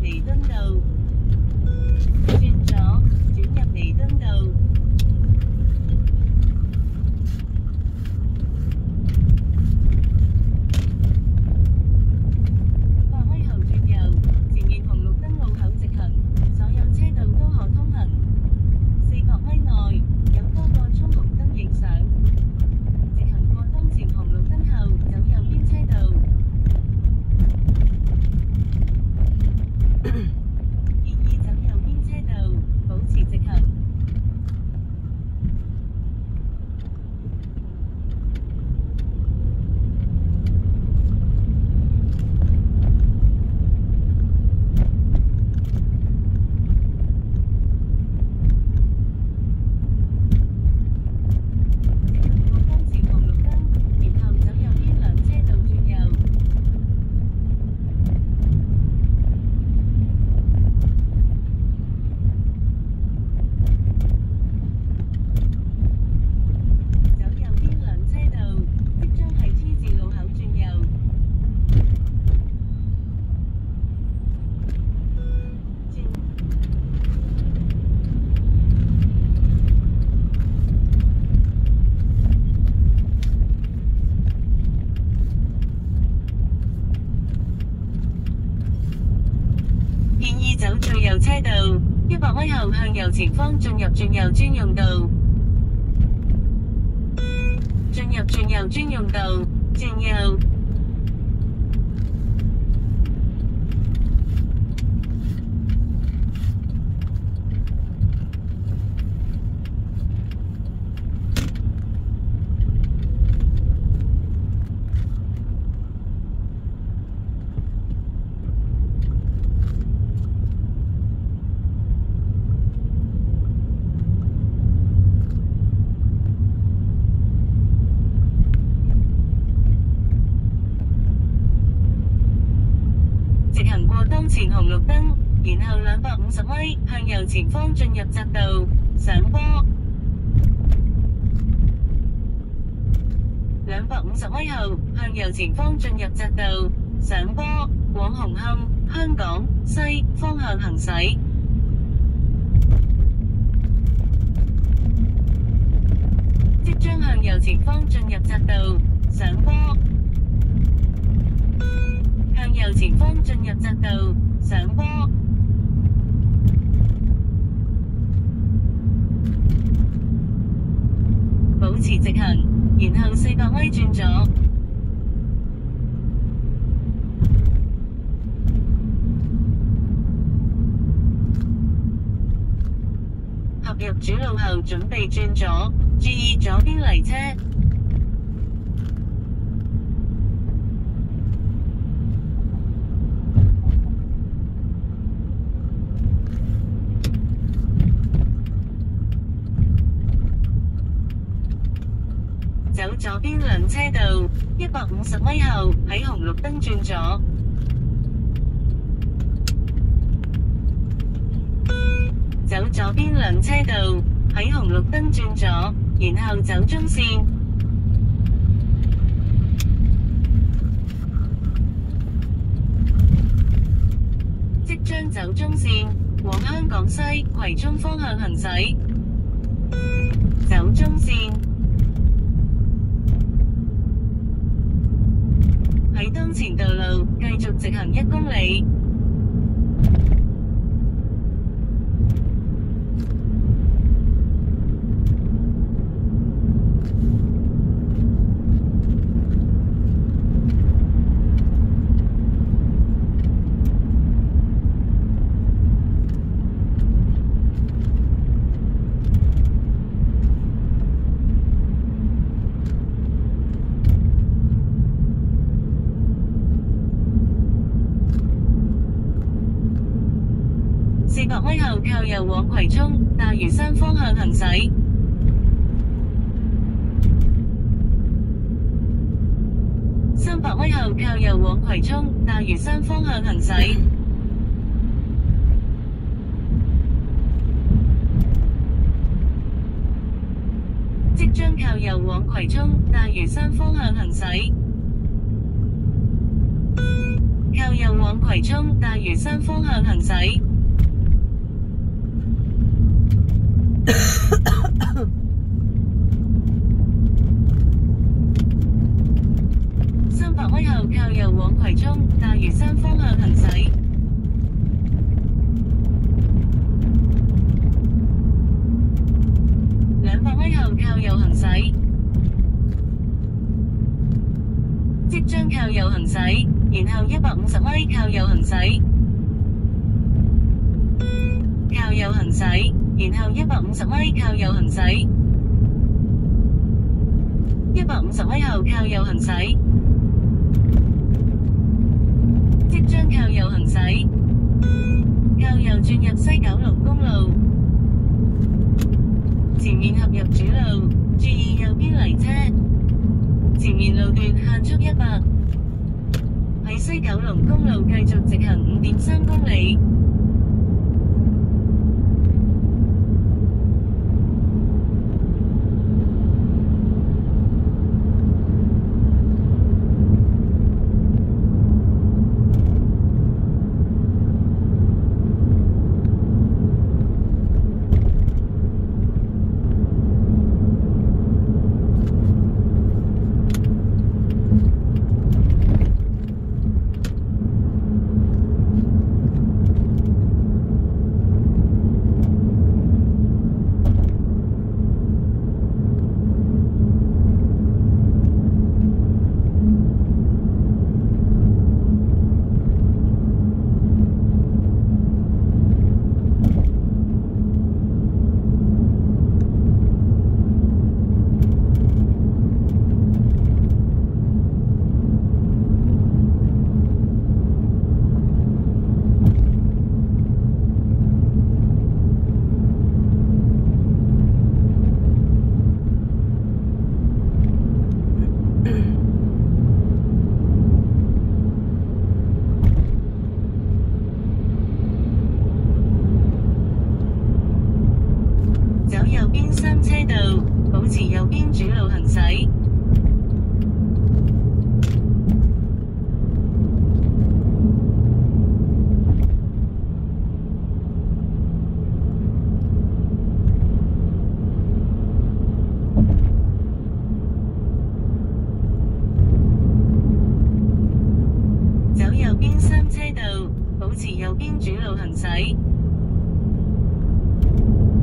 彌敦道，轉左，轉入彌敦道。發開後轉右，前面紅綠燈路口直行，所有車道都可通行。4角米內有多個衝紅燈影相，直行過當前紅綠燈後，走右邊車道。建議走右邊車道，保持直行。走最右車道，100米後向右前方進入轉右專用道。進入轉右專用道，轉右。直行過當前紅綠燈，然後250米向右前方進入匝道，上坡。250米後向右前方進入匝道，上坡，往紅磡、香港西方向行駛。即將向右前方進入匝道，上坡。向右前方進入匝道，上坡。保持直行，然後400米轉左。合入主路後準備轉左，注意左邊嚟車。走左邊兩車道，150米後喺紅綠燈轉左。走左邊兩車道，喺紅綠燈轉左，然後走中線。即將走中線，往香港西葵涌方向行駛。走中線。喺當前道路繼續直行1公里。400米後靠右往葵涌、大嶼山方向行駛。300米後靠右往葵涌、大嶼山方向行駛。即將靠右往葵涌、大嶼山方向行駛。靠右往葵涌大嶼山方向行駛。300米後靠右往葵涌大嶼山方向行駛。200米後靠右行駛。即將靠右行駛，然後150米靠右行駛。靠右行駛，然後150米靠右行駛。150米後靠右行駛。即將靠右行駛，靠右轉入西九龍公路。前面合入主路，注意右邊嚟車。前面路段限速100。喺西九龍公路繼續直行5.3公里。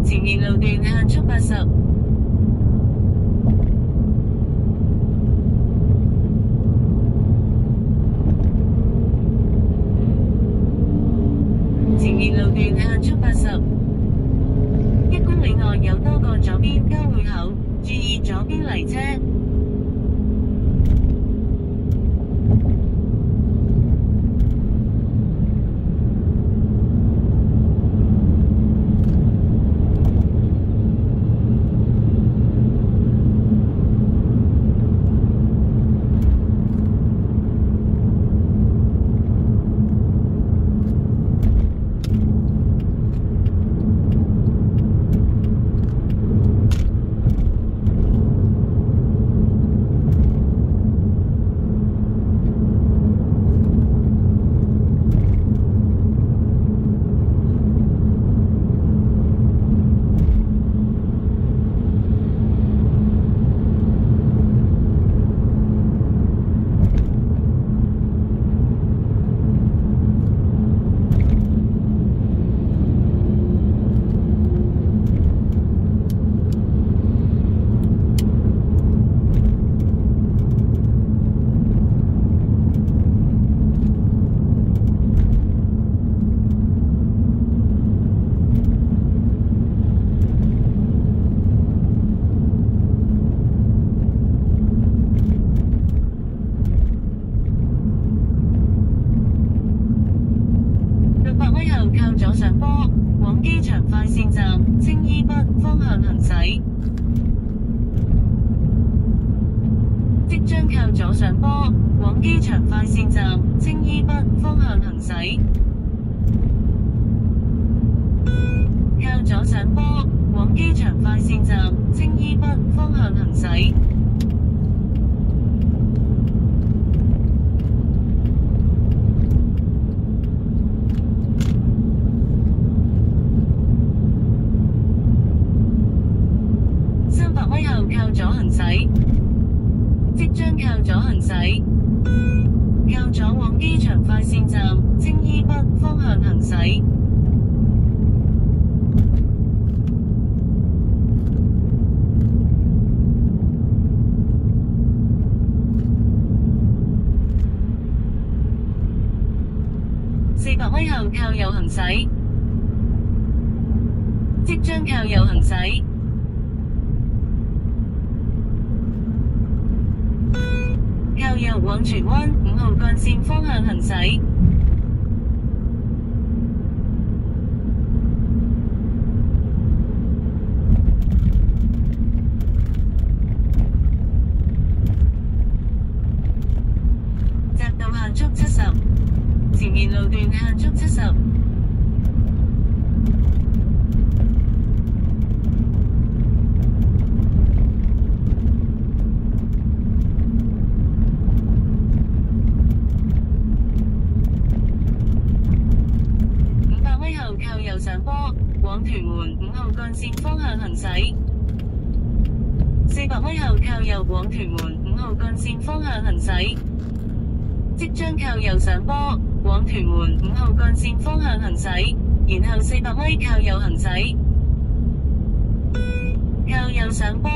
前面路段限速80。前面路段限速80。1公里內有多個左邊交匯口，注意左邊嚟車。靠左上坡，往機場快線站青衣北方向行駛。即將靠左上坡，往機場快線站青衣北方向行駛。靠左上坡，往機場快線站青衣北方向行駛。400米後靠右行駛，即將靠右行駛。靠右往荃灣5號幹線方向行駛。匝道限速70，前面路段限速70。500米後靠右上坡，往屯門5號幹線方向行駛。400米後靠右往屯門5號幹線方向行駛。即將靠右上坡，往屯門5號幹線方向行駛，然後400米靠右行駛。靠右上坡，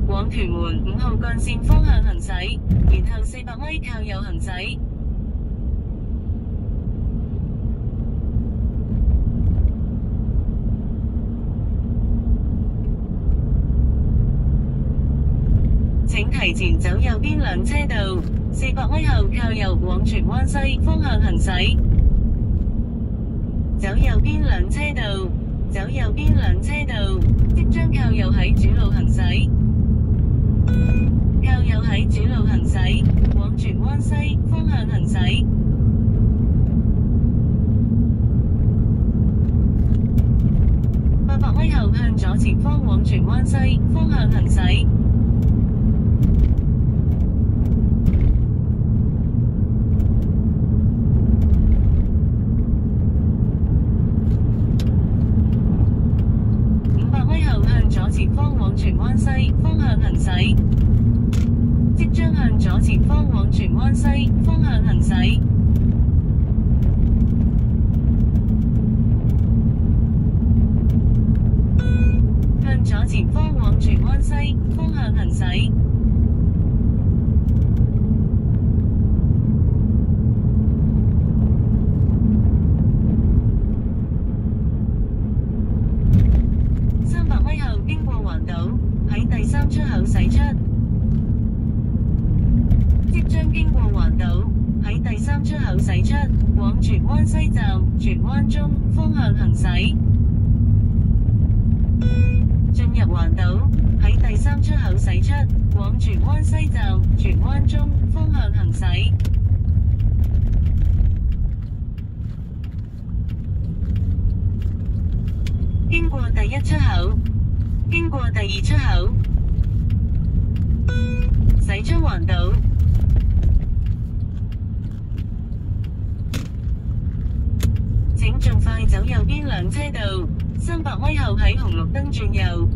往屯門5號幹線方向行駛，然後400米靠右行駛。請提前走右邊兩車道，400米後靠右往荃灣西方向行駛。走右邊兩車道，走右邊兩車道，即將靠右喺主路行駛。靠右喺主路行駛，往荃灣西方向行駛。800米後向左前方往荃灣西方向行駛。前方往荃灣西方向行駛，即將向左前方往荃灣西方向行駛。向左前方往荃灣西方向行駛。經過環島，喺第3出口駛出。即將經過環島，喺第3出口駛出，往荃灣西站、荃灣中方向行駛。進入環島，喺第3出口駛出，往荃灣西站、荃灣中方向行駛。經過第1出口。經過第2出口，駛出環島。請盡快走右邊兩車道，300米後喺紅綠燈轉右。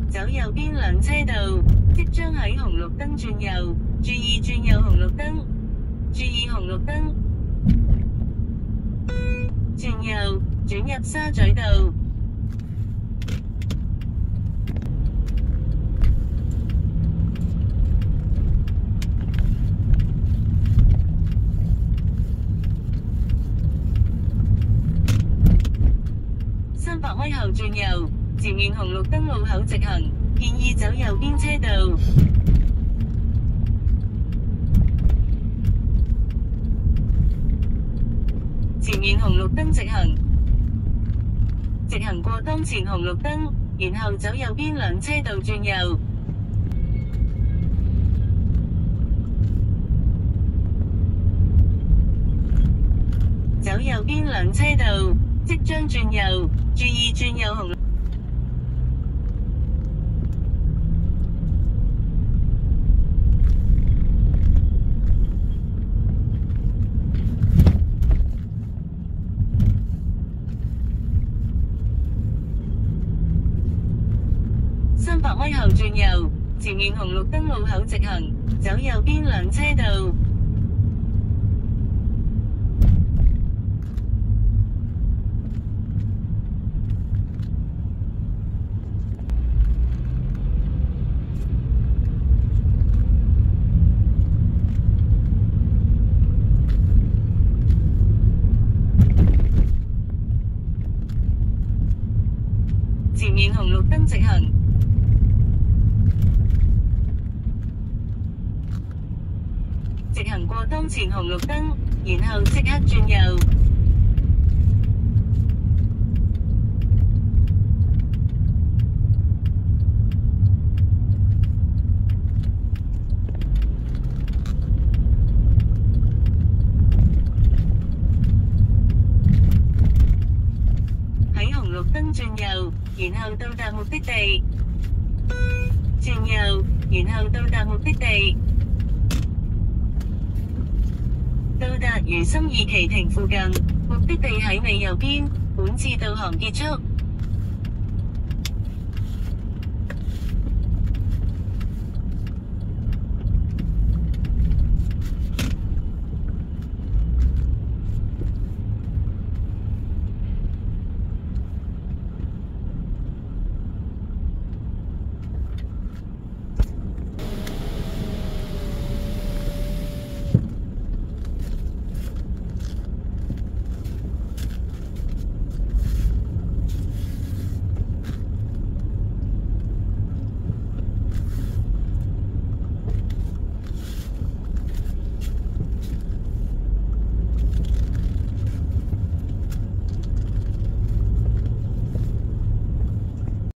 走右邊兩車道，即將喺紅綠燈轉右，注意轉右紅綠燈，注意紅綠燈。轉右，轉入沙咀道。300米後轉右，前面紅綠燈路口直行，建議走右邊車道。前面紅綠燈直行，直行過當前紅綠燈，然後走右邊兩車道轉右。走右邊兩車道，即將轉右，注意轉右紅綠燈。300米後轉右，前面紅綠燈路口直行，走右邊兩車道。直行。直行過當前紅綠燈，然後即刻轉右。喺紅綠燈轉右，然後到達目的地。轉右，然後到達目的地。到達如心二旗亭附近，目的地喺你右邊，本次導航結束。